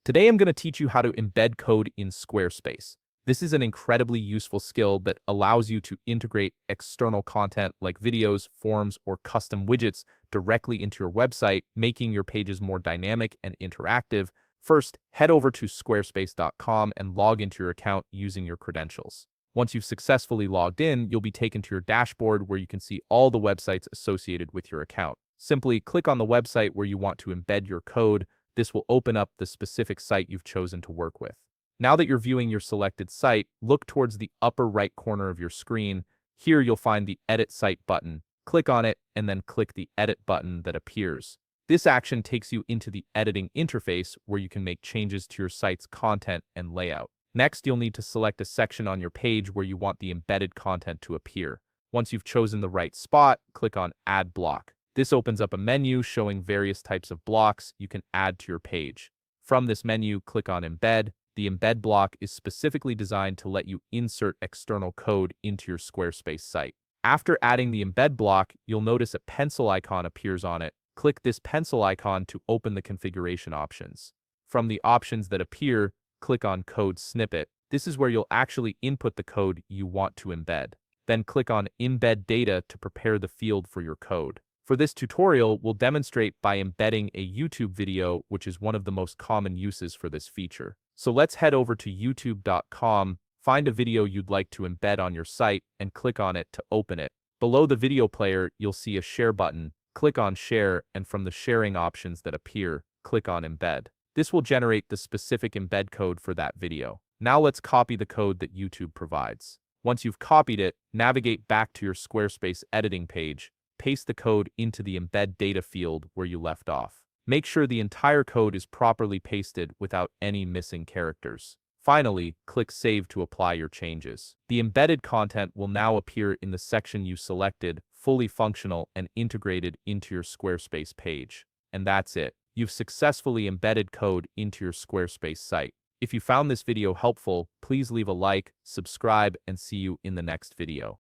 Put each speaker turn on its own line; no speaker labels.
Today I'm going to teach you how to embed code in Squarespace. This is an incredibly useful skill that allows you to integrate external content like videos, forms, or custom widgets directly into your website, making your pages more dynamic and interactive. First, head over to squarespace.com and log into your account using your credentials. Once you've successfully logged in, you'll be taken to your dashboard where you can see all the websites associated with your account. Simply click on the website where you want to embed your code. This will open up the specific site you've chosen to work with. Now that you're viewing your selected site, look towards the upper right corner of your screen. Here you'll find the Edit Site button. Click on it and then click the Edit button that appears. This action takes you into the editing interface where you can make changes to your site's content and layout. Next, you'll need to select a section on your page where you want the embedded content to appear. Once you've chosen the right spot, click on Add Block. This opens up a menu showing various types of blocks you can add to your page. From this menu, click on Embed. The Embed block is specifically designed to let you insert external code into your Squarespace site. After adding the Embed block, you'll notice a pencil icon appears on it. Click this pencil icon to open the configuration options. From the options that appear, click on Code Snippet. This is where you'll actually input the code you want to embed. Then click on Embed Data to prepare the field for your code. For this tutorial, we'll demonstrate by embedding a YouTube video, which is one of the most common uses for this feature. So let's head over to youtube.com, find a video you'd like to embed on your site, and click on it to open it. Below the video player, you'll see a share button. Click on Share, and from the sharing options that appear, click on Embed. This will generate the specific embed code for that video. Now let's copy the code that YouTube provides. Once you've copied it, navigate back to your Squarespace editing page. Paste the code into the Embed Data field where you left off. Make sure the entire code is properly pasted without any missing characters. Finally, click Save to apply your changes. The embedded content will now appear in the section you selected, fully functional and integrated into your Squarespace page. And that's it. You've successfully embedded code into your Squarespace site. If you found this video helpful, please leave a like, subscribe, and see you in the next video.